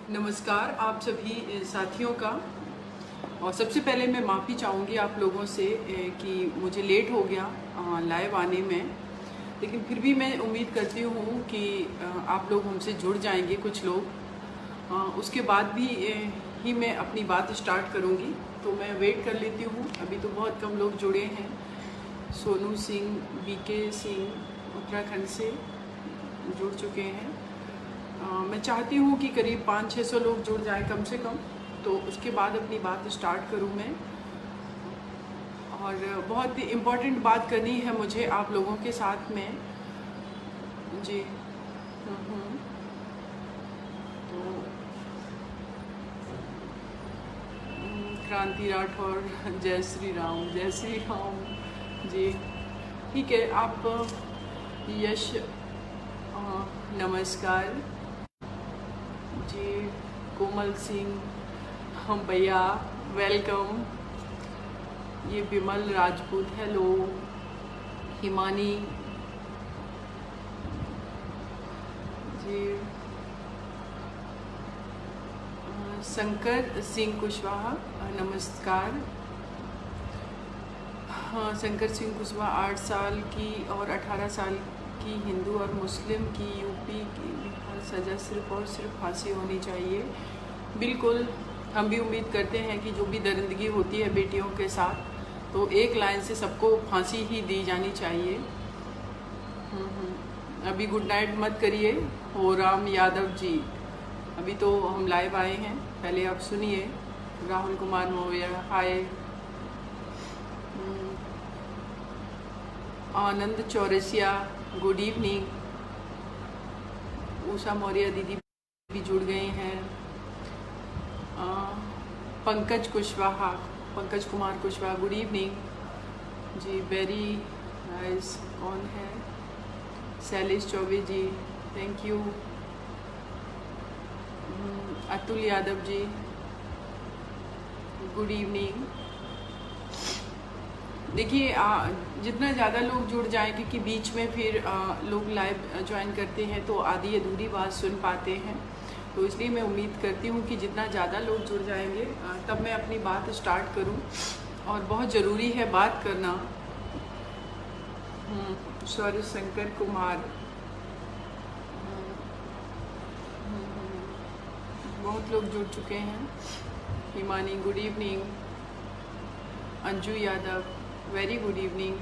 नमस्कार आप सभी साथियों का। और सबसे पहले मैं माफ़ी चाहूँगी आप लोगों से कि मुझे लेट हो गया लाइव आने में, लेकिन फिर भी मैं उम्मीद करती हूँ कि आप लोग हमसे जुड़ जाएंगे कुछ लोग। उसके बाद भी ही मैं अपनी बात स्टार्ट करूँगी, तो मैं वेट कर लेती हूँ। अभी तो बहुत कम लोग जुड़े हैं। सोनू सिंह, बीके सिंह उत्तराखंड से जुड़ चुके हैं। मैं चाहती हूँ कि करीब 500-600 लोग जुड़ जाएं कम से कम, तो उसके बाद अपनी बात स्टार्ट करूँ मैं। और बहुत ही इम्पोर्टेंट बात करनी है मुझे आप लोगों के साथ में जी। तो क्रांति राठौर, जय श्री राम जी। ठीक है, आप यश नमस्कार जी। कोमल सिंह, हम भैया वेलकम। ये विमल राजपूत, हेलो। हिमानी जी। शंकर सिंह कुशवाहा, नमस्कार। हाँ, शंकर सिंह कुशवाहा 8 साल की और 18 साल की हिंदू और मुस्लिम की यूपी की बिहार सज़ा सिर्फ और सिर्फ फांसी होनी चाहिए। बिल्कुल, हम भी उम्मीद करते हैं कि जो भी दरिंदगी होती है बेटियों के साथ, तो एक लाइन से सबको फांसी ही दी जानी चाहिए। अभी गुड नाइट मत करिए। हो राम यादव जी, अभी तो हम लाइव आए हैं, पहले आप सुनिए। Rahul Kumar Maurya, hi. Anand Chaurasia, good evening. Usha Maurya दीदी भी जुड़ गए हैं। Pankaj Kumar Kushwaha, good evening ji. Very nice. कौन है? Shailesh Chaubey ji, thank you. Atul Yadav ji, good evening. देखिए, जितना ज़्यादा लोग जुड़ जाएं, क्योंकि बीच में फिर लोग लाइव ज्वाइन करते हैं तो आधी अधूरी बात सुन पाते हैं, तो इसलिए मैं उम्मीद करती हूँ कि जितना ज़्यादा लोग जुड़ जाएंगे तब मैं अपनी बात स्टार्ट करूँ। और बहुत ज़रूरी है बात करना। सॉरी, शंकर कुमार, बहुत लोग जुड़ चुके हैं। Himani, good evening. Anju Yadav, very good evening.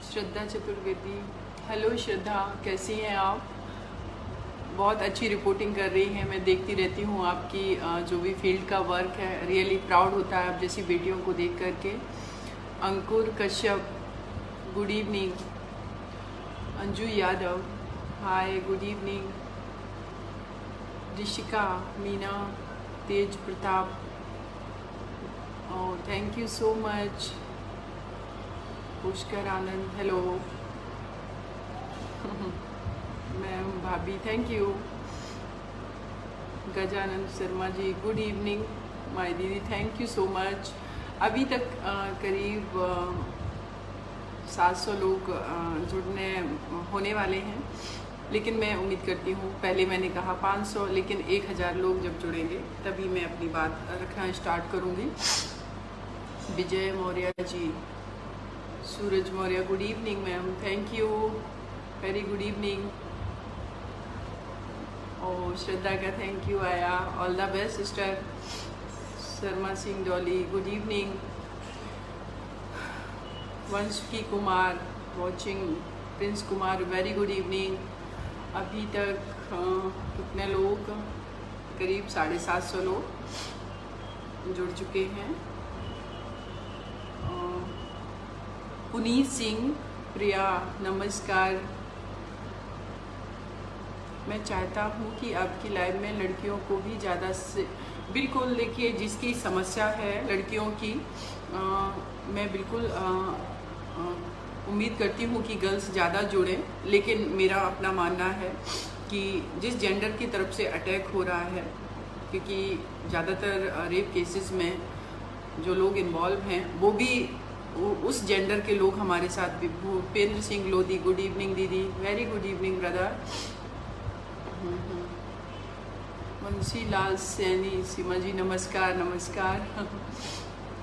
Shraddha Chaturvedi, hello Shraddha, कैसी हैं आप? बहुत अच्छी रिपोर्टिंग कर रही हैं, मैं देखती रहती हूँ आपकी जो भी फील्ड का वर्क है। रियली प्राउड होता है आप जैसी बेटियों को देख करके। Ankur Kashyap, good evening. Anju Yadav, hi, good evening. Rishika Meena, Tej Pratap, oh thank you so much. Pushkar Anand, hello. Ma'am, भाभी, thank you. Gajanand Sharma ji, good evening my दीदी, थैंक यू सो मच। अभी तक करीब 700 लोग जुड़ने होने वाले हैं, लेकिन मैं उम्मीद करती हूँ, पहले मैंने कहा 500, लेकिन 1000 लोग जब जुड़ेंगे तभी मैं अपनी बात रखना स्टार्ट करूँगी। Vijay Maurya ji, Suraj Maurya, good evening ma'am, thank you, very good evening. और श्रद्धा का थैंक यू आया, all the best sister. Sharma Singh Dolly, good evening. Vanshki Kumar watching, Prince Kumar, very good evening. अभी तक कितने लोग? करीब 750 लोग जुड़ चुके हैं। पुनीत सिंह, प्रिया, नमस्कार। मैं चाहता हूँ कि आपकी लाइव में लड़कियों को भी ज़्यादा से बिल्कुल, देखिए जिसकी समस्या है लड़कियों की, मैं बिल्कुल उम्मीद करती हूँ कि गर्ल्स ज़्यादा जुड़ें, लेकिन मेरा अपना मानना है कि जिस जेंडर की तरफ से अटैक हो रहा है, क्योंकि ज़्यादातर रेप केसेस में जो लोग इन्वॉल्व हैं वो भी उस जेंडर के लोग हमारे साथ भी। भूपेंद्र सिंह लोधी, गुड इवनिंग दीदी, very good evening brother. Munshi Lal Saini, Seema ji नमस्कार नमस्कार।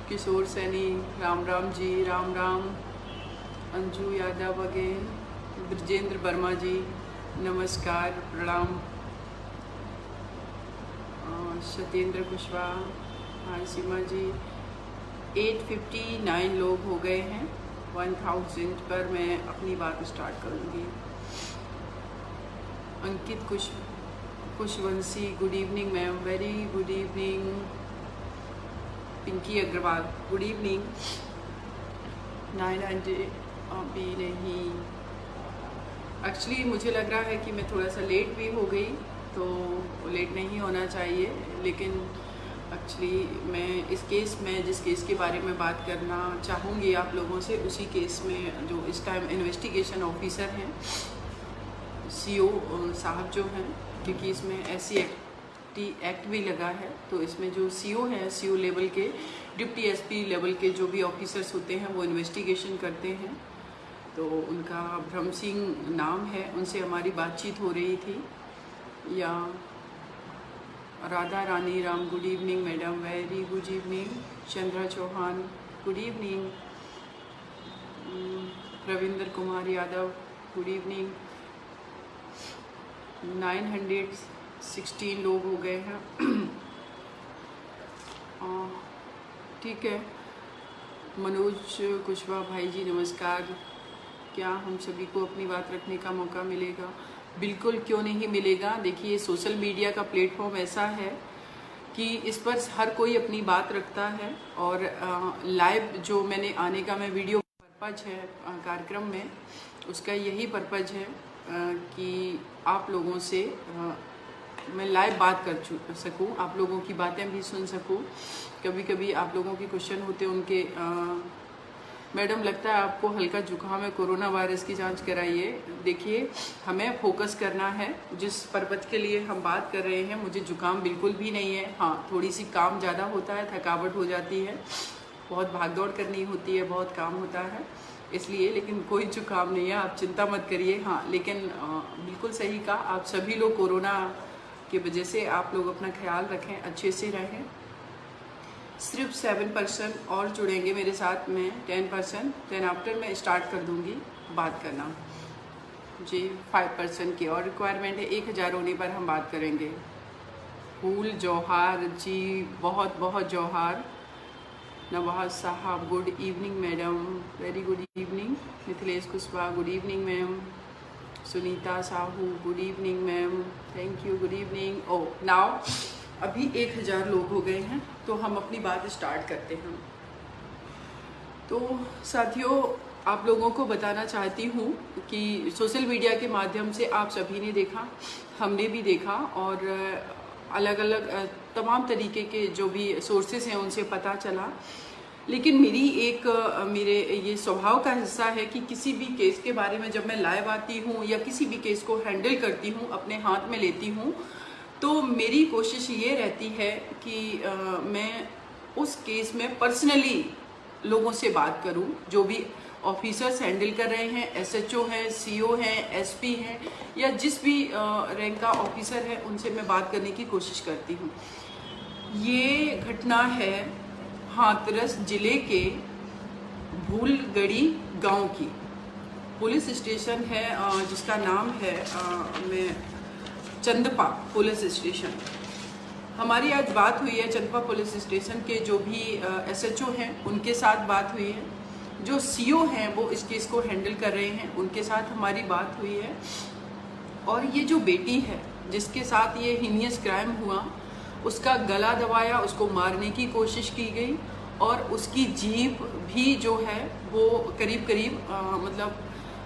किशोर सैनी, राम राम जी, राम राम। अंजू यादव अगेन, ब्रजेंद्र वर्मा जी नमस्कार प्रणाम। सत्येंद्र कुशवाहा, हाँ सीमा जी। 859 लोग हो गए हैं, 1000 पर मैं अपनी बात स्टार्ट करूँगी। Ankit Kushwanshi, good evening ma'am, very good evening. Pinky Agarwal, good evening. 900 अभी नहीं, एक्चुअली मुझे लग रहा है कि मैं थोड़ा सा लेट भी हो गई, तो लेट नहीं होना चाहिए, लेकिन एक्चुअली मैं इस केस में, जिस केस के बारे में बात करना चाहूँगी आप लोगों से, उसी केस में जो इस टाइम इन्वेस्टिगेशन ऑफिसर हैं, सीओ साहब जो हैं, क्योंकि इसमें SC एक्ट भी लगा है, तो इसमें जो सीओ हैं, सीओ लेवल के, डिप्टी SP लेवल के जो भी ऑफिसर्स होते हैं वो इन्वेस्टिगेशन करते हैं। तो उनका ब्रह्म सिंह नाम है, उनसे हमारी बातचीत हो रही थी। या Radha Rani Ram, good evening madam, very good evening. Chandra Chauhan, good evening. Ravindra Kumar Yadav, good evening. 916 लोग हो गए हैं। ठीक है। मनोज कुशवाहा भाई जी नमस्कार। क्या हम सभी को अपनी बात रखने का मौका मिलेगा? बिल्कुल, क्यों नहीं मिलेगा। देखिए, सोशल मीडिया का प्लेटफॉर्म ऐसा है कि इस पर हर कोई अपनी बात रखता है, और लाइव जो मैंने आने का मैं वीडियो पर्पज है कार्यक्रम में, उसका यही पर्पज है कि आप लोगों से मैं लाइव बात कर सकूं, आप लोगों की बातें भी सुन सकूं। कभी कभी आप लोगों के क्वेश्चन होते हैं उनके, मैडम लगता है आपको हल्का जुकाम है, कोरोना वायरस की जांच कराइए। देखिए, हमें फोकस करना है जिस पर्पज के लिए हम बात कर रहे हैं। मुझे जुकाम बिल्कुल भी नहीं है। हाँ, थोड़ी सी काम ज़्यादा होता है, थकावट हो जाती है, बहुत भागदौड़ करनी होती है, बहुत काम होता है, इसलिए। लेकिन कोई जुकाम नहीं है, आप चिंता मत करिए। हाँ, लेकिन बिल्कुल सही कहा, आप सभी लोग कोरोना की वजह से आप लोग अपना ख्याल रखें, अच्छे से रहें। सिर्फ 7% और जुड़ेंगे मेरे साथ में, 10%, देन आफ्टर मैं स्टार्ट कर दूंगी बात करना जी। 5% की और रिक्वायरमेंट है, 1000 होने पर हम बात करेंगे। फूल जौहार जी, बहुत बहुत जौहार। नवाज साहब, good evening madam, very good evening. Mithilesh Kushwaha, good evening ma'am. Sunita Sahu, good evening ma'am, thank you, good evening. Oh now अभी 1000 लोग हो गए हैं, तो हम अपनी बात स्टार्ट करते हैं। तो साथियों, आप लोगों को बताना चाहती हूँ कि सोशल मीडिया के माध्यम से आप सभी ने देखा, हमने भी देखा, और अलग अलग तमाम तरीके के जो भी सोर्सेस हैं उनसे पता चला। लेकिन मेरे ये स्वभाव का हिस्सा है कि किसी भी केस के बारे में जब मैं लाइव आती हूँ या किसी भी केस को हैंडल करती हूँ, अपने हाथ में लेती हूँ, तो मेरी कोशिश ये रहती है कि मैं उस केस में पर्सनली लोगों से बात करूं, जो भी ऑफिसर्स हैंडल कर रहे हैं, SHO हैं, CO हैं, SP हैं, या जिस भी रैंक का ऑफिसर है, उनसे मैं बात करने की कोशिश करती हूं। ये घटना है हाथरस जिले के भूलगढ़ी गांव की। पुलिस स्टेशन है जिसका नाम है चंदपा पुलिस स्टेशन। हमारी आज बात हुई है चंदपा पुलिस स्टेशन के जो भी SHO हैं उनके साथ बात हुई है, जो CO हैं वो इस केस को हैंडल कर रहे हैं, उनके साथ हमारी बात हुई है। और ये जो बेटी है जिसके साथ ये हीनियस क्राइम हुआ, उसका गला दबाया, उसको मारने की कोशिश की गई, और उसकी जीभ भी जो है वो करीब करीब मतलब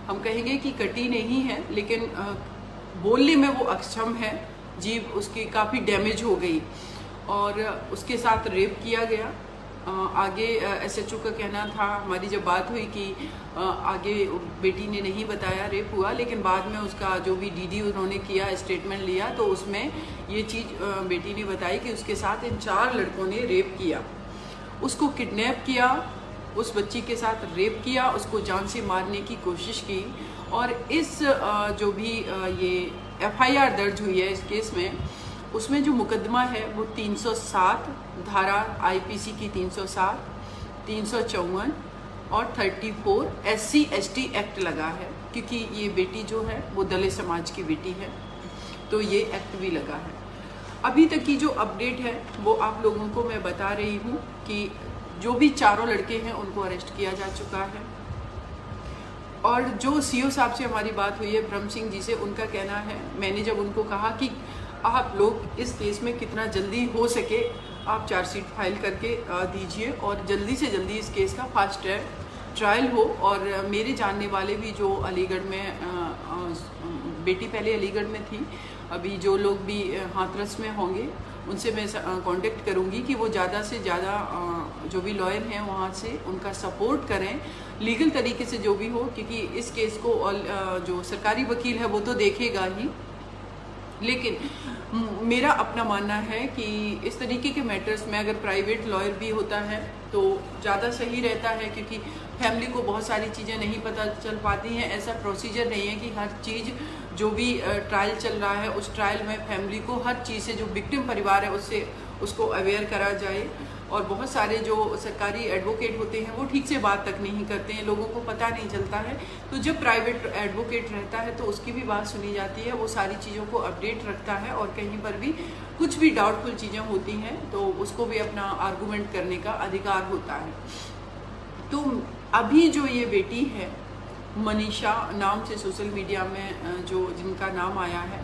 हम कहेंगे कि कटी नहीं है, लेकिन बोलने में वो अक्षम है, जीभ उसकी काफ़ी डैमेज हो गई, और उसके साथ रेप किया गया। आगे SHO का कहना था, हमारी जब बात हुई कि आगे बेटी ने नहीं बताया रेप हुआ, लेकिन बाद में उसका जो भी DD उन्होंने किया, स्टेटमेंट लिया, तो उसमें ये चीज़ बेटी ने बताई कि उसके साथ इन 4 लड़कों ने रेप किया, उसको किडनैप किया, उस बच्ची के साथ रेप किया, उसको जान से मारने की कोशिश की। और इस जो भी ये FIR दर्ज हुई है इस केस में, उसमें जो मुकदमा है वो 307 धारा IPC की 307, 354 और 34 SC/ST एक्ट लगा है, क्योंकि ये बेटी जो है वो दलित समाज की बेटी है, तो ये एक्ट भी लगा है। अभी तक की जो अपडेट है वो आप लोगों को मैं बता रही हूँ कि जो भी चारों लड़के हैं उनको अरेस्ट किया जा चुका है। और जो CO साहब से हमारी बात हुई है, ब्रह्म सिंह जी से, उनका कहना है, मैंने जब उनको कहा कि आप लोग इस केस में कितना जल्दी हो सके आप चार्जशीट फाइल करके दीजिए और जल्दी से जल्दी इस केस का फास्ट ट्रायल हो। और मेरे जानने वाले भी जो अलीगढ़ में बेटी पहले अलीगढ़ में थी, अभी जो लोग भी हाथरस में होंगे उनसे मैं कांटेक्ट करूंगी कि वो ज़्यादा से ज़्यादा जो भी लॉयर हैं वहाँ से उनका सपोर्ट करें लीगल तरीके से जो भी हो, क्योंकि इस केस को जो सरकारी वकील है वो तो देखेगा ही, लेकिन मेरा अपना मानना है कि इस तरीके के मैटर्स में अगर प्राइवेट लॉयर भी होता है तो ज़्यादा सही रहता है, क्योंकि फैमिली को बहुत सारी चीज़ें नहीं पता चल पाती हैं। ऐसा प्रोसीजर नहीं है कि हर चीज़ जो भी ट्रायल चल रहा है उस ट्रायल में फैमिली को हर चीज़ से, जो विक्टिम परिवार है उससे उसको अवेयर करा जाए। और बहुत सारे जो सरकारी एडवोकेट होते हैं वो ठीक से बात तक नहीं करते हैं, लोगों को पता नहीं चलता है। तो जब प्राइवेट एडवोकेट रहता है तो उसकी भी बात सुनी जाती है, वो सारी चीज़ों को अपडेट रखता है और कहीं पर भी कुछ भी डाउटफुल चीज़ें होती हैं तो उसको भी अपना आर्गूमेंट करने का अधिकार होता है। तो अभी जो ये बेटी है मनीषा नाम से सोशल मीडिया में जो जिनका नाम आया है,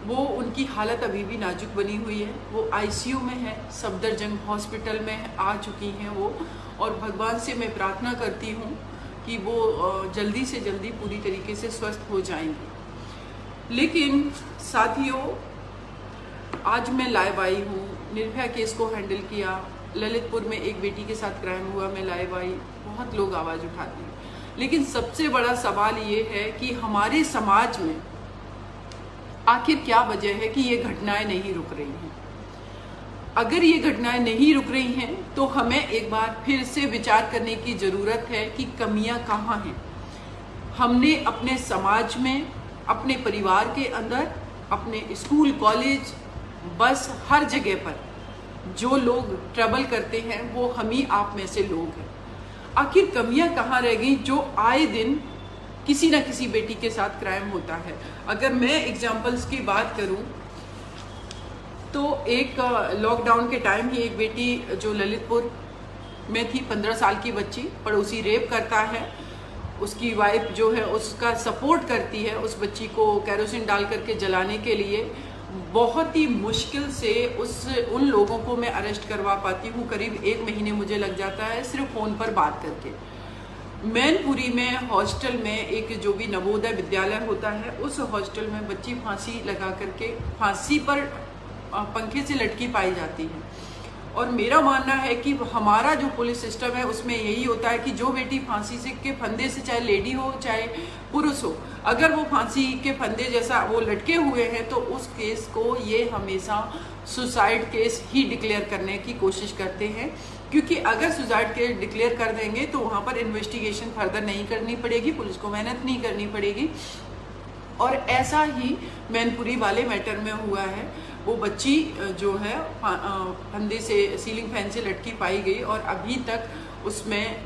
वो उनकी हालत अभी भी नाजुक बनी हुई है। वो ICU में है, सफदरजंग हॉस्पिटल में आ चुकी हैं वो, और भगवान से मैं प्रार्थना करती हूँ कि वो जल्दी से जल्दी पूरी तरीके से स्वस्थ हो जाएंगी। लेकिन साथियों, आज मैं लाइव आई हूँ, निर्भया केस को हैंडल किया, ललितपुर में एक बेटी के साथ क्राइम हुआ, मैं लाइव आई, बहुत लोग आवाज़ उठाते हैं। लेकिन सबसे बड़ा सवाल ये है कि हमारे समाज में आखिर क्या वजह है कि ये घटनाएं नहीं रुक रही हैं। अगर ये घटनाएं नहीं रुक रही हैं तो हमें एक बार फिर से विचार करने की ज़रूरत है कि कमियां कहाँ हैं। हमने अपने समाज में, अपने परिवार के अंदर, अपने स्कूल, कॉलेज, बस, हर जगह पर जो लोग ट्रबल करते हैं वो हम ही आप में से लोग हैं। आखिर कमियां कहाँ रह गई जो आए दिन किसी ना किसी बेटी के साथ क्राइम होता है। अगर मैं एग्जाम्पल्स की बात करूं तो एक लॉकडाउन के टाइम ही एक बेटी जो ललितपुर में थी, 15 साल की बच्ची, पड़ोसी रेप करता है, उसकी वाइफ जो है उसका सपोर्ट करती है उस बच्ची को कैरोसिन डाल करके जलाने के लिए। बहुत ही मुश्किल से उन लोगों को मैं अरेस्ट करवा पाती हूँ, करीब 1 महीने मुझे लग जाता है सिर्फ फ़ोन पर बात करके। मैनपुरी में हॉस्टल में एक जो भी नवोदय विद्यालय होता है उस हॉस्टल में बच्ची फांसी लगा करके, फांसी पर पंखे से लटकी पाई जाती है। और मेरा मानना है कि हमारा जो पुलिस सिस्टम है उसमें यही होता है कि जो बेटी फांसी से के फंदे से, चाहे लेडी हो चाहे पुरुष हो, अगर वो फांसी के फंदे जैसा वो लटके हुए हैं तो उस केस को ये हमेशा सुसाइड केस ही डिक्लेयर करने की कोशिश करते हैं, क्योंकि अगर सुसाइड केस डिक्लेयर कर देंगे तो वहाँ पर इन्वेस्टिगेशन फर्दर नहीं करनी पड़ेगी, पुलिस को मेहनत नहीं करनी पड़ेगी। और ऐसा ही मैनपुरी वाले मैटर में हुआ है। वो बच्ची जो है फंदे से, सीलिंग फैन से लटकी पाई गई और अभी तक उसमें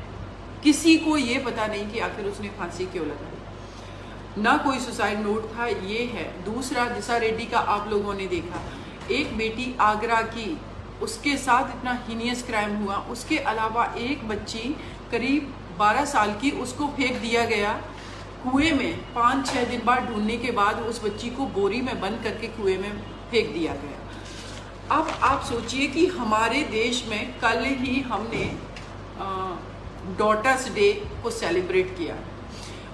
किसी को ये पता नहीं कि आखिर उसने फांसी क्यों लगाई। ना कोई सुसाइड नोट था, ये है। दूसरा, दिशा रेड्डी का आप लोगों ने देखा, एक बेटी आगरा की, उसके साथ इतना हीनियस क्राइम हुआ। उसके अलावा एक बच्ची करीब 12 साल की, उसको फेंक दिया गया कुएं में। 5-6 दिन बाद ढूंढने के बाद उस बच्ची को बोरी में बंद करके कुएं में फेंक दिया गया। अब आप सोचिए कि हमारे देश में कल ही हमने डॉटर्स डे को सेलिब्रेट किया।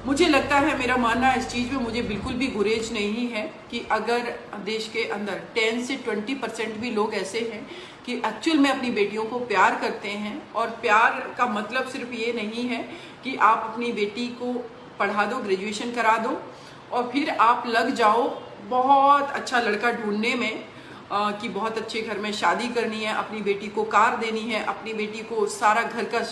मुझे लगता है, मेरा मानना इस चीज़ में मुझे बिल्कुल भी गुरेज नहीं है कि अगर देश के अंदर 10 से 20% भी लोग ऐसे हैं कि एक्चुअल में अपनी बेटियों को प्यार करते हैं। और प्यार का मतलब सिर्फ ये नहीं है कि आप अपनी बेटी को पढ़ा दो, ग्रेजुएशन करा दो और फिर आप लग जाओ बहुत अच्छा लड़का ढूंढने में कि बहुत अच्छे घर में शादी करनी है, अपनी बेटी को कार देनी है, अपनी बेटी को सारा घर का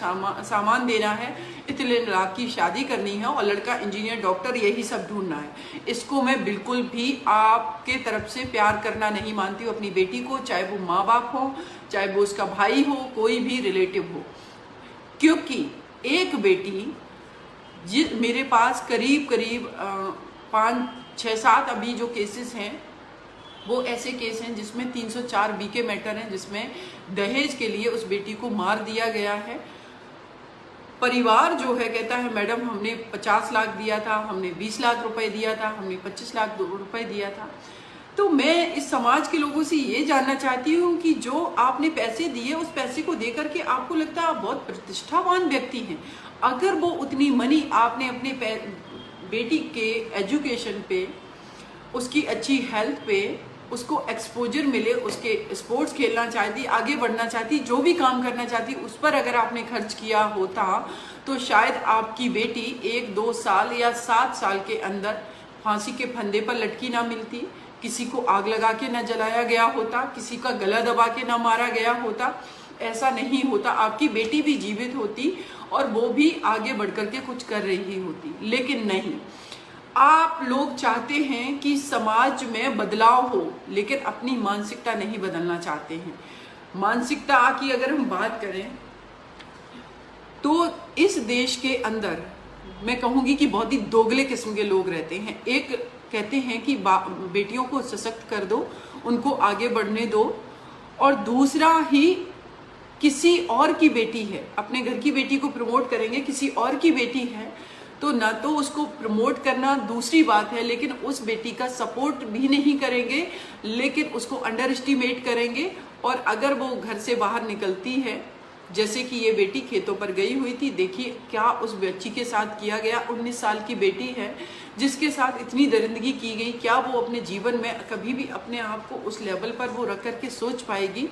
सामान देना है, इतने लाख की शादी करनी है और लड़का इंजीनियर डॉक्टर यही सब ढूंढना है। इसको मैं बिल्कुल भी आपके तरफ से प्यार करना नहीं मानती हूँ अपनी बेटी को, चाहे वो माँ बाप हो, चाहे वो उसका भाई हो, कोई भी रिलेटिव हो। क्योंकि एक बेटी मेरे पास करीब 5, 6, 7 अभी जो केसेस हैं वो ऐसे केस हैं जिसमें 304 बी के मैटर हैं, जिसमें दहेज के लिए उस बेटी को मार दिया गया है। परिवार जो है कहता है मैडम हमने 50 लाख दिया था, हमने 20 लाख रुपए दिया था, हमने 25 लाख रुपए दिया था। तो मैं इस समाज के लोगों से ये जानना चाहती हूँ कि जो आपने पैसे दिए उस पैसे को दे करके आपको लगता है आप बहुत प्रतिष्ठावान व्यक्ति हैं, अगर वो उतनी मनी आपने अपने बेटी के एजुकेशन पे, उसकी अच्छी हेल्थ पे, उसको एक्सपोजर मिले, उसके स्पोर्ट्स खेलना चाहती, आगे बढ़ना चाहती, जो भी काम करना चाहती, उस पर अगर आपने खर्च किया होता तो शायद आपकी बेटी 1-2 साल या 7 साल के अंदर फांसी के फंदे पर लटकी ना मिलती, किसी को आग लगा के ना जलाया गया होता, किसी का गला दबा के ना मारा गया होता। ऐसा नहीं होता, आपकी बेटी भी जीवित होती और वो भी आगे बढ़ करके कुछ कर रही होती। लेकिन नहीं, आप लोग चाहते हैं कि समाज में बदलाव हो, लेकिन अपनी मानसिकता नहीं बदलना चाहते हैं। मानसिकता की अगर हम बात करें तो इस देश के अंदर मैं कहूँगी कि बहुत ही दोगले किस्म के लोग रहते हैं। एक कहते हैं कि बेटियों को सशक्त कर दो, उनको आगे बढ़ने दो, और दूसरा ही किसी और की बेटी है, अपने घर की बेटी को प्रमोट करेंगे, किसी और की बेटी है तो ना तो उसको प्रमोट करना दूसरी बात है, लेकिन उस बेटी का सपोर्ट भी नहीं करेंगे, लेकिन उसको अंडर एस्टिमेट करेंगे। और अगर वो घर से बाहर निकलती है, जैसे कि ये बेटी खेतों पर गई हुई थी, देखिए क्या उस बच्ची के साथ किया गया। 19 साल की बेटी है जिसके साथ इतनी दरिंदगी की गई, क्या वो अपने जीवन में कभी भी अपने आप को उस लेवल पर वो रख करके सोच पाएगी?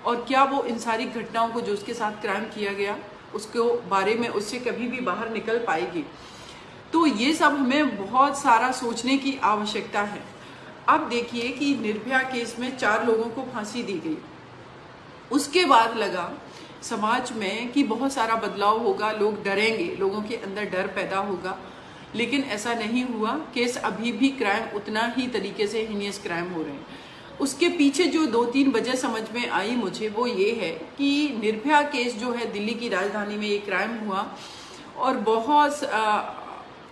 और क्या वो इन सारी घटनाओं को जो उसके साथ क्राइम किया गया उसको बारे में उससे कभी भी बाहर निकल पाएगी? तो ये सब हमें बहुत सारा सोचने की आवश्यकता है। अब देखिए कि निर्भया केस में 4 लोगों को फांसी दी गई, उसके बाद लगा समाज में कि बहुत सारा बदलाव होगा, लोग डरेंगे, लोगों के अंदर डर पैदा होगा, लेकिन ऐसा नहीं हुआ। केस अभी भी क्राइम उतना ही तरीके से हीनियस क्राइम हो रहे हैं। उसके पीछे जो 2-3 वजह समझ में आई मुझे, वो ये है कि निर्भया केस जो है दिल्ली की राजधानी में ये क्राइम हुआ और बहुत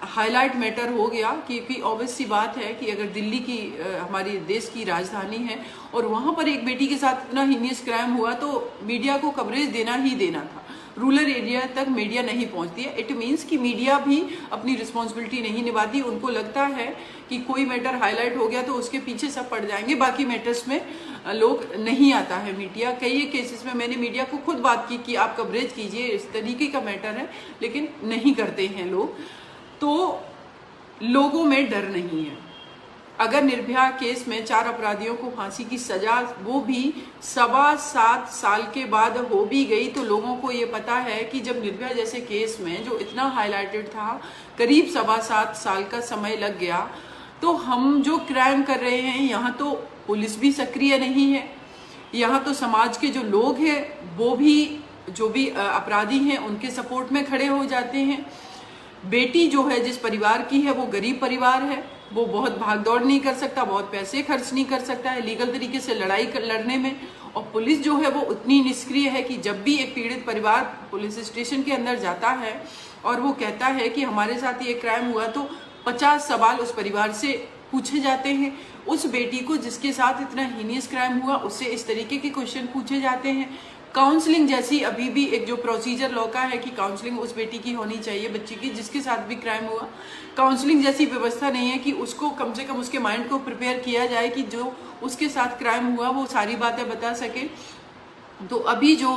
हाईलाइट मैटर हो गया, क्योंकि ऑब्वियस सी बात है कि अगर दिल्ली की हमारी देश की राजधानी है और वहाँ पर एक बेटी के साथ इतना हीनियस क्राइम हुआ तो मीडिया को कवरेज देना ही देना था। रूरल एरिया तक मीडिया नहीं पहुँचती है। इट मीन्स कि मीडिया भी अपनी रिस्पॉन्सिबिलिटी नहीं निभाती। उनको लगता है कि कोई मैटर हाईलाइट हो गया तो उसके पीछे सब पड़ जाएंगे, बाकी मैटर्स में लोग नहीं आता है मीडिया। कई केसेस में मैंने मीडिया को खुद बात की कि आप कवरेज कीजिए, इस तरीके का मैटर है, लेकिन नहीं करते हैं लोग। तो लोगों में डर नहीं है। अगर निर्भया केस में 4 अपराधियों को फांसी की सजा वो भी 7.25 साल के बाद हो भी गई, तो लोगों को ये पता है कि जब निर्भया जैसे केस में जो इतना हाईलाइटेड था, करीब 7.25 साल का समय लग गया, तो हम जो क्राइम कर रहे हैं यहाँ तो पुलिस भी सक्रिय नहीं है, यहाँ तो समाज के जो लोग हैं वो भी जो भी अपराधी हैं उनके सपोर्ट में खड़े हो जाते हैं। बेटी जो है जिस परिवार की है वो गरीब परिवार है, वो बहुत भाग दौड़ नहीं कर सकता, बहुत पैसे खर्च नहीं कर सकता है लीगल तरीके से लड़ने में। और पुलिस जो है वो उतनी निष्क्रिय है कि जब भी एक पीड़ित परिवार पुलिस स्टेशन के अंदर जाता है और वो कहता है कि हमारे साथ ये क्राइम हुआ, तो 50 सवाल उस परिवार से पूछे जाते हैं। उस बेटी को जिसके साथ इतना हीनियस क्राइम हुआ उससे इस तरीके के क्वेश्चन पूछे जाते हैं। काउंसलिंग जैसी अभी भी एक जो प्रोसीजर लॉ का है कि काउंसलिंग उस बेटी की होनी चाहिए, बच्ची की जिसके साथ भी क्राइम हुआ, काउंसलिंग जैसी व्यवस्था नहीं है कि उसको कम से कम उसके माइंड को प्रिपेयर किया जाए कि जो उसके साथ क्राइम हुआ वो सारी बातें बता सके। तो अभी जो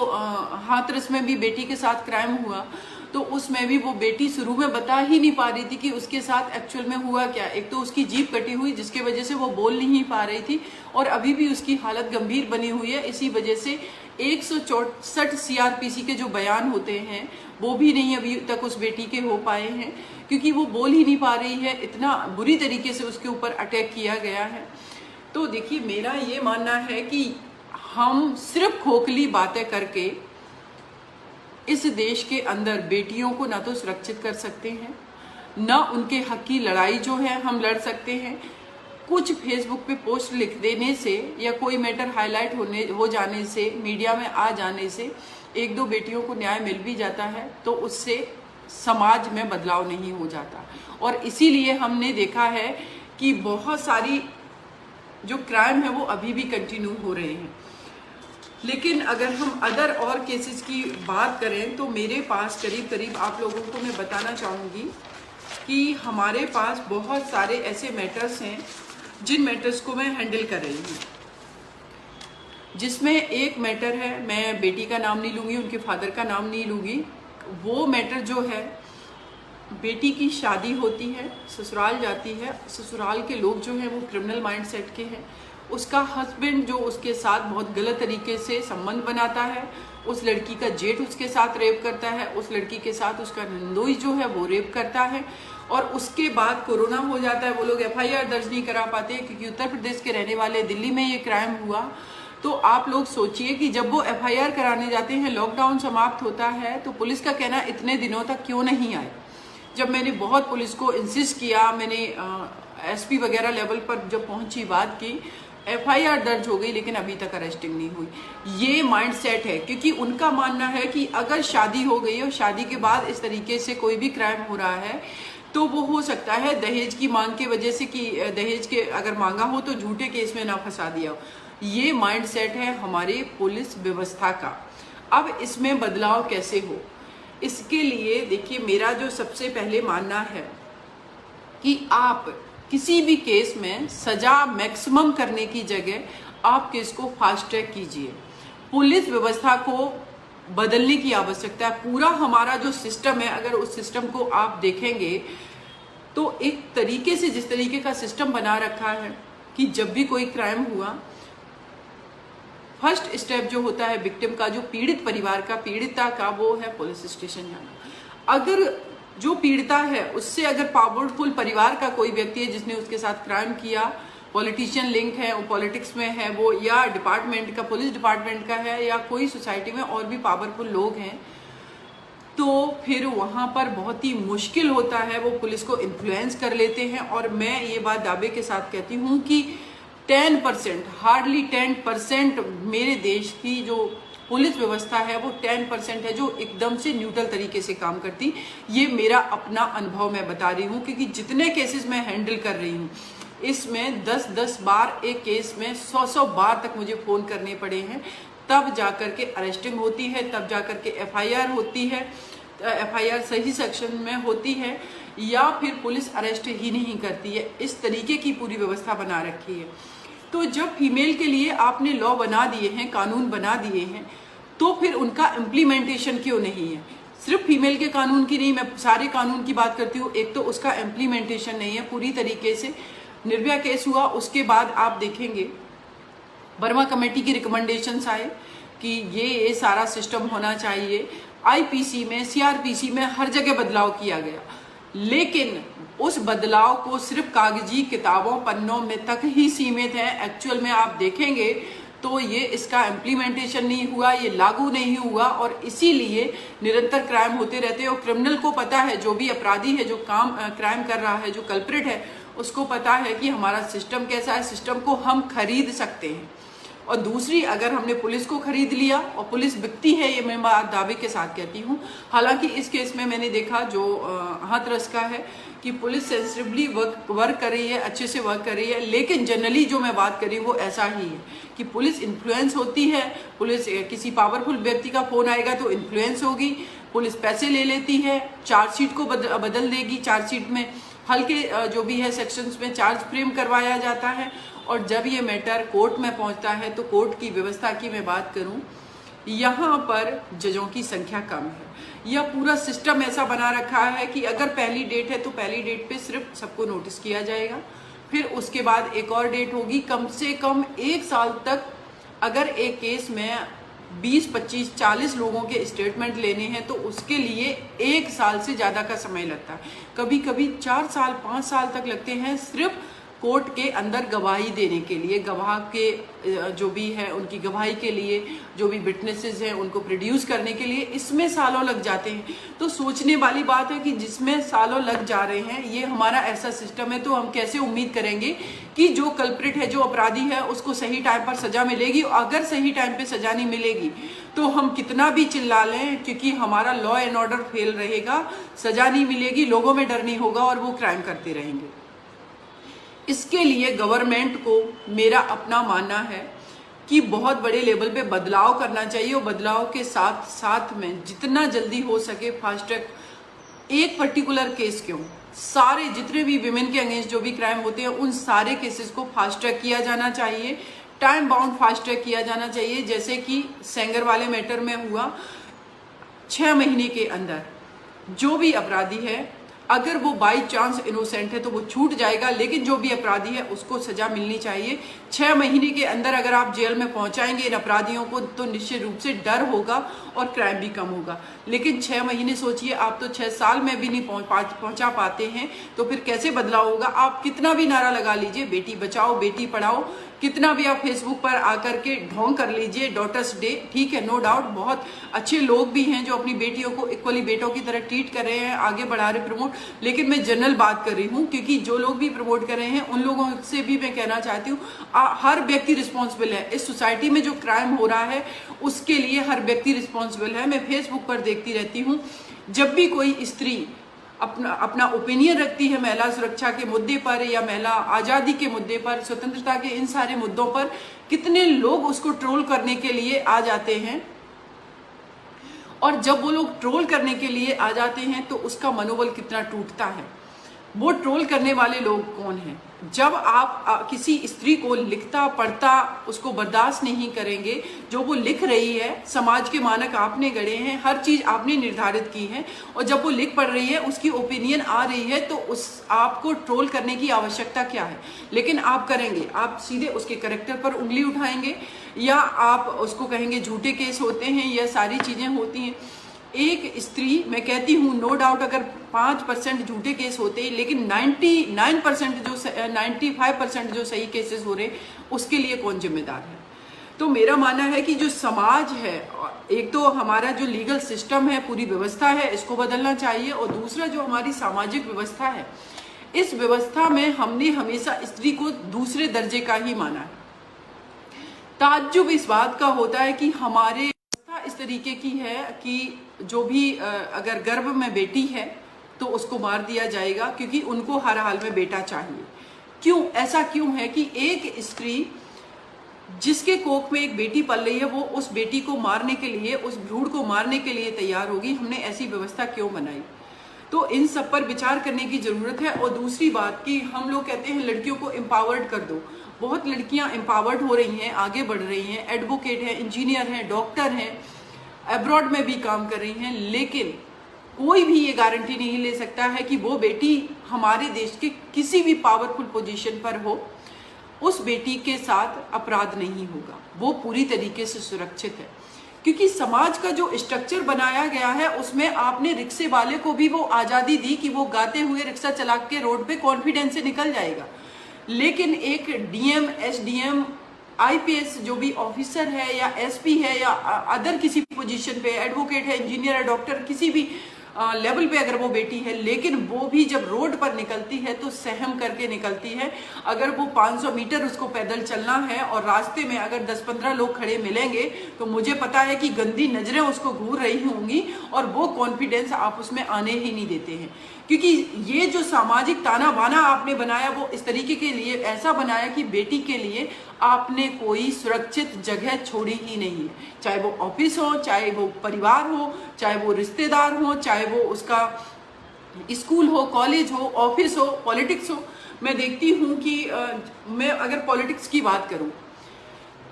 हाथरस में भी बेटी के साथ क्राइम हुआ तो उसमें भी वो बेटी शुरू में बता ही नहीं पा रही थी कि उसके साथ एक्चुअल में हुआ क्या। एक तो उसकी जीभ कटी हुई जिसकी वजह से वो बोल नहीं पा रही थी, और अभी भी उसकी हालत गंभीर बनी हुई है। इसी वजह से 164 CRPC के जो बयान होते हैं वो भी नहीं अभी तक उस बेटी के हो पाए हैं, क्योंकि वो बोल ही नहीं पा रही है, इतना बुरी तरीके से उसके ऊपर अटैक किया गया है। तो देखिए, मेरा ये मानना है कि हम सिर्फ खोखली बातें करके इस देश के अंदर बेटियों को ना तो सुरक्षित कर सकते हैं, ना उनके हक की लड़ाई जो है हम लड़ सकते हैं। कुछ फेसबुक पे पोस्ट लिख देने से या कोई मैटर हाईलाइट हो जाने से, मीडिया में आ जाने से एक दो बेटियों को न्याय मिल भी जाता है, तो उससे समाज में बदलाव नहीं हो जाता। और इसीलिए हमने देखा है कि बहुत सारी जो क्राइम है वो अभी भी कंटिन्यू हो रहे हैं। लेकिन अगर हम अदर और केसेस की बात करें तो मेरे पास करीब करीब आप लोगों को मैं बताना चाहूँगी कि हमारे पास बहुत सारे ऐसे मैटर्स हैं जिन मैटर्स को मैं हैंडल कर रही हूँ, जिसमें एक मैटर है, मैं बेटी का नाम नहीं लूँगी, उनके फादर का नाम नहीं लूँगी। वो मैटर जो है, बेटी की शादी होती है, ससुराल जाती है, ससुराल के लोग जो हैं वो क्रिमिनल माइंडसेट के हैं। उसका हस्बैंड जो उसके साथ बहुत गलत तरीके से संबंध बनाता है, उस लड़की का जेठ उसके साथ रेप करता है, उस लड़की के साथ उसका नंदोई जो है वो रेप करता है। और उसके बाद कोरोना हो जाता है, वो लोग FIR दर्ज नहीं करा पाते क्योंकि उत्तर प्रदेश के रहने वाले, दिल्ली में ये क्राइम हुआ। तो आप लोग सोचिए कि जब वो FIR कराने जाते हैं, लॉकडाउन समाप्त होता है, तो पुलिस का कहना इतने दिनों तक क्यों नहीं आए। जब मैंने बहुत पुलिस को इंसिस्ट किया, मैंने SP वगैरह लेवल पर जब पहुंची, बात की, FIR दर्ज हो गई लेकिन अभी तक अरेस्टिंग नहीं हुई। ये माइंडसेट है, क्योंकि उनका मानना है कि अगर शादी हो गई और शादी के बाद इस तरीके से कोई भी क्राइम हो रहा है तो वो हो सकता है दहेज की मांग की वजह से, कि दहेज के अगर मांगा हो तो झूठे केस में ना फंसा दिया हो। ये माइंडसेट है हमारी पुलिस व्यवस्था का। अब इसमें बदलाव कैसे हो, इसके लिए देखिए, मेरा जो सबसे पहले मानना है कि आप किसी भी केस में सजा मैक्सिमम करने की जगह आप केस को फास्ट ट्रैक कीजिए। पुलिस व्यवस्था को बदलने की आवश्यकता है। पूरा हमारा जो सिस्टम है, अगर उस सिस्टम को आप देखेंगे तो एक तरीके से, जिस तरीके का सिस्टम बना रखा है कि जब भी कोई क्राइम हुआ, फर्स्ट स्टेप जो होता है विक्टिम का, जो पीड़ित परिवार का, पीड़िता का, वो है पुलिस स्टेशन जाना। अगर जो पीड़िता है उससे अगर पावरफुल परिवार का कोई व्यक्ति है जिसने उसके साथ क्राइम किया, पॉलिटिशियन लिंक है, वो पॉलिटिक्स में है, वो या डिपार्टमेंट का, पुलिस डिपार्टमेंट का है, या कोई सोसाइटी में और भी पावरफुल लोग हैं, तो फिर वहाँ पर बहुत ही मुश्किल होता है, वो पुलिस को इन्फ्लुएंस कर लेते हैं। और मैं ये बात दावे के साथ कहती हूँ कि 10%, हार्डली 10% मेरे देश की जो पुलिस व्यवस्था है वो 10% है जो एकदम से न्यूट्रल तरीके से काम करती। ये मेरा अपना अनुभव मैं बता रही हूँ, क्योंकि जितने केसेस मैं हैंडल कर रही हूँ, इसमें 10-10 बार एक केस में 100-100 बार तक मुझे फ़ोन करने पड़े हैं, तब जाकर के अरेस्टिंग होती है, तब जाकर के FIR होती है, FIR सही सेक्शन में होती है, या फिर पुलिस अरेस्ट ही नहीं करती है। इस तरीके की पूरी व्यवस्था बना रखी है। तो जब फीमेल के लिए आपने लॉ बना दिए हैं, कानून बना दिए हैं, तो फिर उनका इम्प्लीमेंटेशन क्यों नहीं है। सिर्फ फीमेल के कानून की नहीं, मैं सारे कानून की बात करती हूँ। एक तो उसका इम्प्लीमेंटेशन नहीं है पूरी तरीके से। निर्भया केस हुआ, उसके बाद आप देखेंगे वर्मा कमेटी की रिकमेंडेशंस आए कि ये सारा सिस्टम होना चाहिए। IPC में, CRPC में हर जगह बदलाव किया गया, लेकिन उस बदलाव को सिर्फ कागजी किताबों, पन्नों में तक ही सीमित है। एक्चुअल में आप देखेंगे तो ये इसका इम्प्लीमेंटेशन नहीं हुआ, ये लागू नहीं हुआ, और इसीलिए निरंतर क्राइम होते रहते हैं। और क्रिमिनल को पता है, जो भी अपराधी है, जो क्राइम कर रहा है, जो कल्प्रिट है, उसको पता है कि हमारा सिस्टम कैसा है, सिस्टम को हम खरीद सकते हैं। और दूसरी, अगर हमने पुलिस को खरीद लिया, और पुलिस बिकती है, ये मैं बात दावे के साथ कहती हूँ। हालांकि इस केस में मैंने देखा जो हाथरस का है कि पुलिस सेंसिटिवली वर्क कर रही है, अच्छे से वर्क कर रही है, लेकिन जनरली जो मैं बात कर रही हूँ वो ऐसा ही है कि पुलिस इन्फ्लुएंस होती है। पुलिस, किसी पावरफुल व्यक्ति का फोन आएगा तो इन्फ्लुएंस होगी, पुलिस पैसे ले लेती है, चार्जशीट को बदल देगी, चार्जशीट में हल्के जो भी है सेक्शंस में चार्ज फ्रेम करवाया जाता है। और जब ये मैटर कोर्ट में पहुंचता है तो कोर्ट की व्यवस्था की मैं बात करूं, यहाँ पर जजों की संख्या कम है। यह पूरा सिस्टम ऐसा बना रखा है कि अगर पहली डेट है तो पहली डेट पे सिर्फ सबको नोटिस किया जाएगा, फिर उसके बाद एक और डेट होगी। कम से कम 1 साल तक अगर एक केस में 20, 25, 40 लोगों के स्टेटमेंट लेने हैं तो उसके लिए 1 साल से ज़्यादा का समय लगता है। कभी कभी 4 साल, 5 साल तक लगते हैं सिर्फ कोर्ट के अंदर गवाही देने के लिए, गवाह के जो भी है उनकी गवाही के लिए, जो भी विटनेसेस हैं उनको प्रोड्यूस करने के लिए, इसमें सालों लग जाते हैं। तो सोचने वाली बात है कि जिसमें सालों लग जा रहे हैं, ये हमारा ऐसा सिस्टम है, तो हम कैसे उम्मीद करेंगे कि जो कल्प्रिट है, जो अपराधी है, उसको सही टाइम पर सजा मिलेगी। अगर सही टाइम पे सजा नहीं मिलेगी तो हम कितना भी चिल्ला लें, क्योंकि हमारा लॉ एंड ऑर्डर फेल रहेगा, सजा नहीं मिलेगी, लोगों में डर नहीं होगा और वो क्राइम करते रहेंगे। इसके लिए गवर्नमेंट को मेरा अपना मानना है कि बहुत बड़े लेवल पे बदलाव करना चाहिए, और बदलाव के साथ साथ में जितना जल्दी हो सके फास्ट ट्रैक, एक पर्टिकुलर केस क्यों, सारे जितने भी विमेन के अगेंस्ट जो भी क्राइम होते हैं उन सारे केसेस को फास्ट ट्रैक किया जाना चाहिए, टाइम बाउंड फास्ट ट्रैक किया जाना चाहिए। जैसे कि सेंगर वाले मैटर में हुआ, 6 महीने के अंदर जो भी अपराधी है, अगर वो बाई चांस इनोसेंट है तो वो छूट जाएगा, लेकिन जो भी अपराधी है उसको सजा मिलनी चाहिए। 6 महीने के अंदर अगर आप जेल में पहुंचाएंगे इन अपराधियों को तो निश्चित रूप से डर होगा और क्राइम भी कम होगा। लेकिन 6 महीने सोचिए, आप तो 6 साल में भी नहीं पहुंचा पाते हैं, तो फिर कैसे बदलाव होगा। आप कितना भी नारा लगा लीजिए, बेटी बचाओ बेटी पढ़ाओ, कितना भी आप फेसबुक पर आकर के ढोंग कर लीजिए, डॉटर्स डे, ठीक है, नो डाउट बहुत अच्छे लोग भी हैं जो अपनी बेटियों को इक्वली बेटों की तरह ट्रीट कर रहे हैं, आगे बढ़ा रहे प्रमोट। लेकिन मैं जनरल बात कर रही हूँ, क्योंकि जो लोग भी प्रमोट कर रहे हैं उन लोगों से भी मैं कहना चाहती हूँ, हर व्यक्ति रिस्पॉन्सिबल है। इस सोसाइटी में जो क्राइम हो रहा है उसके लिए हर व्यक्ति रिस्पॉन्सिबल है। मैं फेसबुक पर देखती रहती हूँ, जब भी कोई स्त्री अपना ओपिनियन रखती है महिला सुरक्षा के मुद्दे पर या महिला आज़ादी के मुद्दे पर, स्वतंत्रता के इन सारे मुद्दों पर, कितने लोग उसको ट्रोल करने के लिए आ जाते हैं। और जब वो लोग ट्रोल करने के लिए आ जाते हैं तो उसका मनोबल कितना टूटता है। वो ट्रोल करने वाले लोग कौन हैं? जब आप किसी स्त्री को लिखता पढ़ता उसको बर्दाश्त नहीं करेंगे, जो वो लिख रही है, समाज के मानक आपने गढ़े हैं, हर चीज आपने निर्धारित की है, और जब वो लिख पढ़ रही है, उसकी ओपिनियन आ रही है, तो उस आपको ट्रोल करने की आवश्यकता क्या है? लेकिन आप करेंगे, आप सीधे उसके कैरेक्टर पर उंगली उठाएंगे, या आप उसको कहेंगे झूठे केस होते हैं, यह सारी चीजें होती हैं। एक स्त्री, मैं कहती हूँ नो डाउट, अगर 5% झूठे केस होते हैं, लेकिन 95% जो सही केसेस हो रहे, उसके लिए कौन जिम्मेदार है? तो मेरा मानना है कि जो समाज है, एक तो हमारा जो लीगल सिस्टम है, पूरी व्यवस्था है, इसको बदलना चाहिए, और दूसरा जो हमारी सामाजिक व्यवस्था है, इस व्यवस्था में हमने हमेशा स्त्री को दूसरे दर्जे का ही माना है। ताज्जुब इस बात का होता है कि हमारे व्यवस्था इस तरीके की है कि जो भी अगर गर्भ में बेटी है तो उसको मार दिया जाएगा, क्योंकि उनको हर हाल में बेटा चाहिए। क्यों ऐसा क्यों है कि एक स्त्री जिसके कोख में एक बेटी पल रही है, वो उस बेटी को मारने के लिए, उस भ्रूण को मारने के लिए तैयार होगी? हमने ऐसी व्यवस्था क्यों बनाई? तो इन सब पर विचार करने की जरूरत है। और दूसरी बात कि हम लोग कहते हैं लड़कियों को एम्पावर्ड कर दो, बहुत लड़कियां एम्पावर्ड हो रही हैं, आगे बढ़ रही हैं, एडवोकेट हैं, इंजीनियर हैं, डॉक्टर हैं, अब्रॉड में भी काम कर रही हैं, लेकिन कोई भी ये गारंटी नहीं ले सकता है कि वो बेटी हमारे देश के किसी भी पावरफुल पोजीशन पर हो, उस बेटी के साथ अपराध नहीं होगा, वो पूरी तरीके से सुरक्षित है। क्योंकि समाज का जो स्ट्रक्चर बनाया गया है, उसमें आपने रिक्शे वाले को भी वो आज़ादी दी कि वो गाते हुए रिक्शा चला के रोड पे कॉन्फिडेंस से निकल जाएगा, लेकिन एक डीएम, एसडीएम, आईपीएस जो भी ऑफिसर है, या एसपी है, या अदर किसी पोजीशन पे, एडवोकेट है, इंजीनियर है, डॉक्टर, किसी भी लेवल पे अगर वो बेटी है, लेकिन वो भी जब रोड पर निकलती है तो सहम करके निकलती है। अगर वो 500 मीटर उसको पैदल चलना है और रास्ते में अगर 10-15 लोग खड़े मिलेंगे, तो मुझे पता है कि गंदी नजरें उसको घूर रही होंगी, और वो कॉन्फिडेंस आप उसमें आने ही नहीं देते हैं। क्योंकि ये जो सामाजिक ताना बाना आपने बनाया, वो इस तरीके के लिए ऐसा बनाया कि बेटी के लिए आपने कोई सुरक्षित जगह छोड़ी ही नहीं है। चाहे वो ऑफिस हो, चाहे वो परिवार हो, चाहे वो रिश्तेदार हो, चाहे वो उसका स्कूल हो, कॉलेज हो, ऑफिस हो, पॉलिटिक्स हो। मैं देखती हूँ कि मैं अगर पॉलिटिक्स की बात करूँ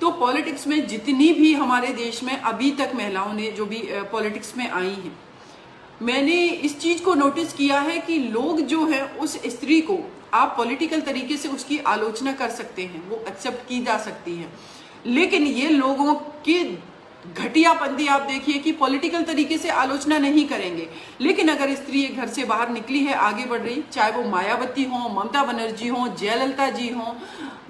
तो पॉलिटिक्स में जितनी भी हमारे देश में अभी तक महिलाओं ने जो भी पॉलिटिक्स में आई हैं, मैंने इस चीज को नोटिस किया है कि लोग जो है, उस स्त्री को आप पॉलिटिकल तरीके से उसकी आलोचना कर सकते हैं, वो एक्सेप्ट की जा सकती है, लेकिन ये लोगों के घटियापंथी आप देखिए कि पॉलिटिकल तरीके से आलोचना नहीं करेंगे, लेकिन अगर स्त्री एक घर से बाहर निकली है, आगे बढ़ रही, चाहे वो मायावती हो, ममता बनर्जी हो, जयललिता जी हो,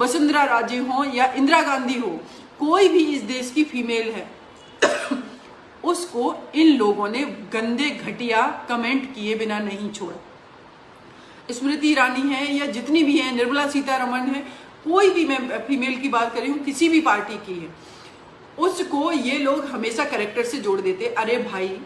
वसुंधरा राजे हो या इंदिरा गांधी हो, कोई भी इस देश की फीमेल है उसको इन लोगों ने गंदे घटिया कमेंट किए बिना नहीं छोड़ा। स्मृति ईरानी है या जितनी भी है, निर्मला सीतारमण है, कोई भी, मैं फीमेल की बात कर रही हूँ, किसी भी पार्टी की है, उसको ये लोग हमेशा कैरेक्टर से जोड़ देते। अरे भाई,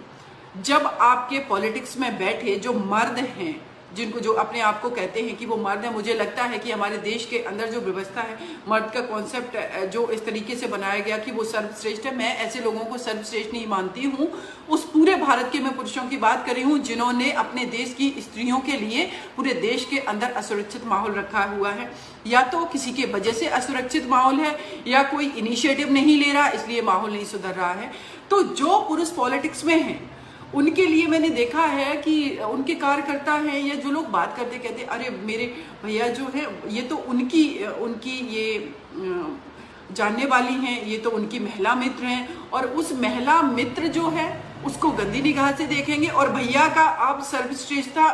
जब आपके पॉलिटिक्स में बैठे जो मर्द हैं, जिनको जो अपने आप को कहते हैं कि वो मर्द है, मुझे लगता है कि हमारे देश के अंदर जो व्यवस्था है, मर्द का कॉन्सेप्ट जो इस तरीके से बनाया गया कि वो सर्वश्रेष्ठ है, मैं ऐसे लोगों को सर्वश्रेष्ठ नहीं मानती हूँ। उस पूरे भारत के मैं पुरुषों की बात कर रही हूँ जिन्होंने अपने देश की स्त्रियों के लिए पूरे देश के अंदर असुरक्षित माहौल रखा हुआ है। या तो किसी के वजह से असुरक्षित माहौल है या कोई इनिशिएटिव नहीं ले रहा, इसलिए माहौल नहीं सुधर रहा है। तो जो पुरुष पॉलिटिक्स में हैं उनके लिए मैंने देखा है कि उनके कार्यकर्ता हैं या जो लोग बात करते कहते अरे मेरे भैया जो है ये तो उनकी ये जानने वाली हैं, ये तो उनकी महिला मित्र हैं, और उस महिला मित्र जो है उसको गंदी निगाह से देखेंगे और भैया का आप सर्वश्रेष्ठता